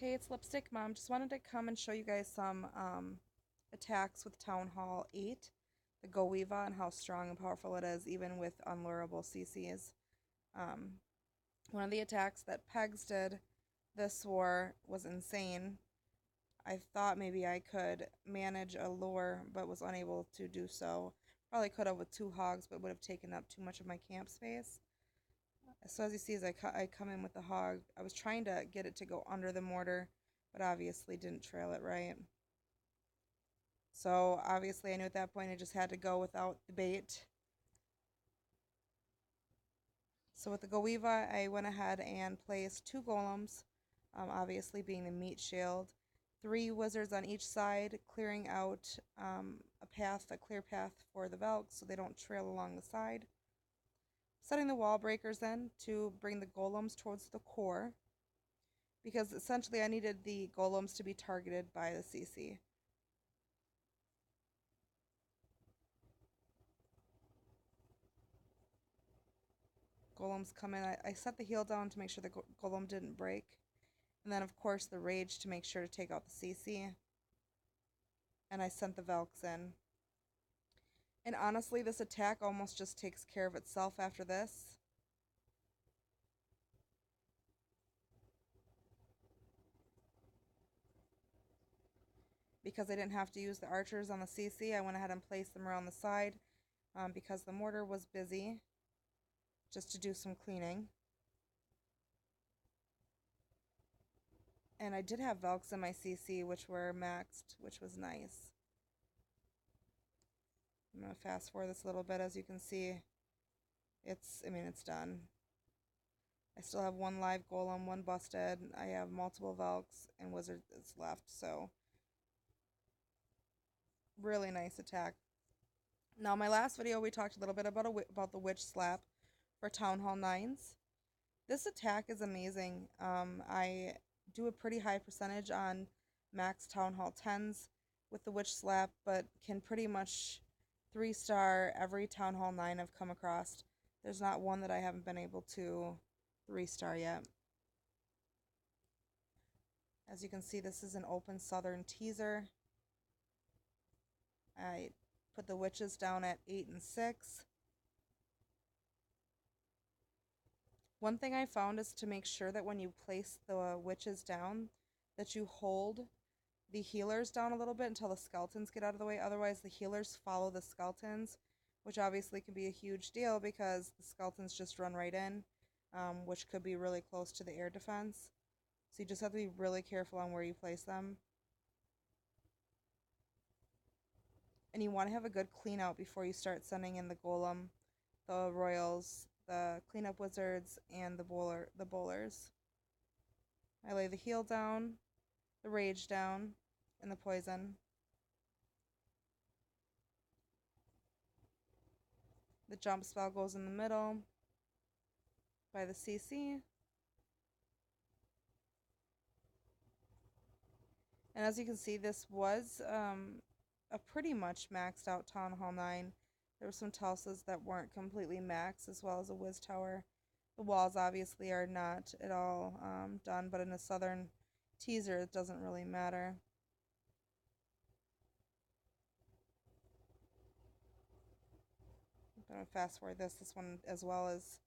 Hey, it's Lipstick Mom. Just wanted to come and show you guys some attacks with Town Hall 8, the GoWiVa, and how strong and powerful it is, even with unlurable CCs. Um, One of the attacks that Pegs did this war was insane. I thought maybe I could manage a lure, but was unable to do so. Probably could have with 2 hogs, but would have taken up too much of my camp space. So as you see, as I come in with the hog, I was trying to get it to go under the mortar, but obviously didn't trail it right. So obviously I knew at that point I just had to go without the bait. So with the GoWiVa, I went ahead and placed 2 golems, obviously being the meat shield, 3 wizards on each side, clearing out a clear path for the Velks so they don't trail along the side. Setting the wall breakers in to bring the golems towards the core, because essentially I needed the golems to be targeted by the CC. Golems come in. I set the heal down to make sure the golem didn't break. And then, of course, the rage to make sure to take out the CC. And I sent the Velks in. And honestly, this attack almost just takes care of itself after this. Because I didn't have to use the archers on the CC, I went ahead and placed them around the side because the mortar was busy, just to do some cleaning. And I did have Velks in my CC, which were maxed, which was nice. I'm going to fast forward this a little bit. As you can see, it's done. I still have 1 live golem, 1 busted. I have multiple Velks and wizards left, so really nice attack. Now, my last video, we talked a little bit about the witch slap for Town Hall 9s. This attack is amazing. I do a pretty high percentage on max Town Hall 10s with the witch slap, but can pretty much 3-star every Town Hall 9 I've come across. There's not one that I haven't been able to 3-star yet. As you can see, this is an open southern teaser. I put the witches down at 8 and 6. One thing I found is to make sure that when you place the witches down, that you hold the healers down a little bit until the skeletons get out of the way. Otherwise, the healers follow the skeletons, which obviously can be a huge deal because the skeletons just run right in, which could be really close to the air defense. So you just have to be really careful on where you place them. And you want to have a good clean out before you start sending in the golem, the royals, the cleanup wizards, and the bowlers. I lay the heal down, the rage down, and the poison. The jump spell goes in the middle by the CC. And as you can see, this was a pretty much maxed out Town Hall 9. There were some Tulsas that weren't completely maxed, as well as a Wiz Tower. The walls obviously are not at all done, but in a southern teaser, it doesn't really matter. I'm going to fast forward this one as well, as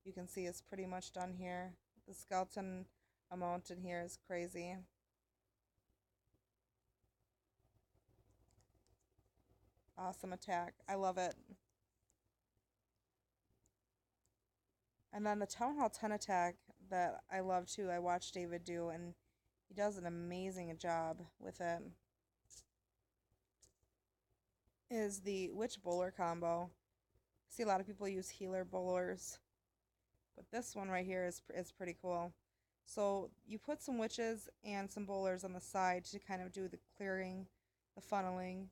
you can see is pretty much done here. The skeleton amount in here is crazy. Awesome attack. I love it. And then the Town Hall 10 attack that I love too, I watched David do, and he does an amazing job with it, is the Witch Bowler combo. I see a lot of people use healer bowlers, but this one right here is pretty cool. So you put some witches and some bowlers on the side to kind of do the clearing, the funneling,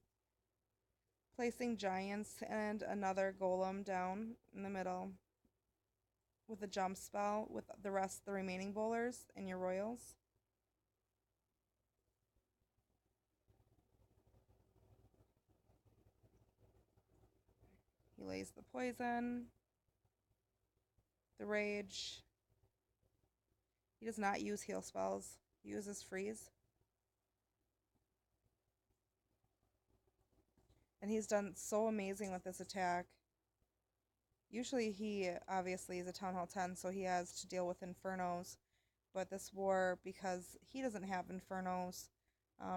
placing giants and another golem down in the middle with a jump spell with the remaining bowlers and your royals. He lays the poison, the rage. He does not use heal spells. He uses freeze. And he's done so amazing with this attack. Usually he obviously is a Town Hall 10, so he has to deal with Infernos. But this war, because he doesn't have Infernos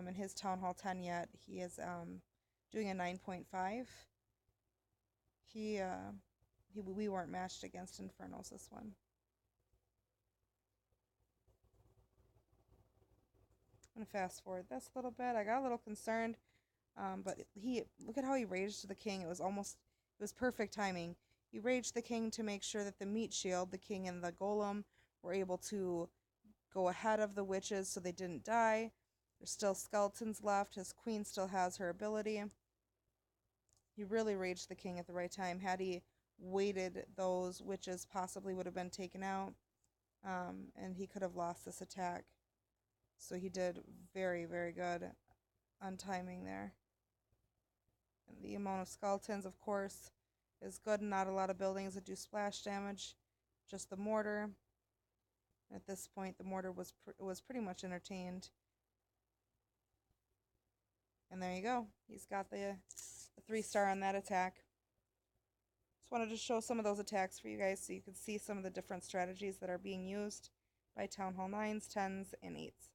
in his Town Hall 10 yet, he is doing a 9.5. We weren't matched against Infernos this one. I'm going to fast forward this a little bit. I got a little concerned, but look at how he raged the king. It was perfect timing. He raged the king to make sure that the meat shield, the king and the golem, were able to go ahead of the witches so they didn't die. There's still skeletons left. His queen still has her ability. He really raged the king at the right time. Had he waited, those witches possibly would have been taken out, and he could have lost this attack. So he did very, very good on timing there. And the amount of skeletons, of course, is good. Not a lot of buildings that do splash damage, just the mortar. At this point, the mortar was pretty much entertained. And there you go. He's got the 3-star on that attack. Just wanted to show some of those attacks for you guys so you can see some of the different strategies that are being used by Town Hall 9s, 10s, and 8s.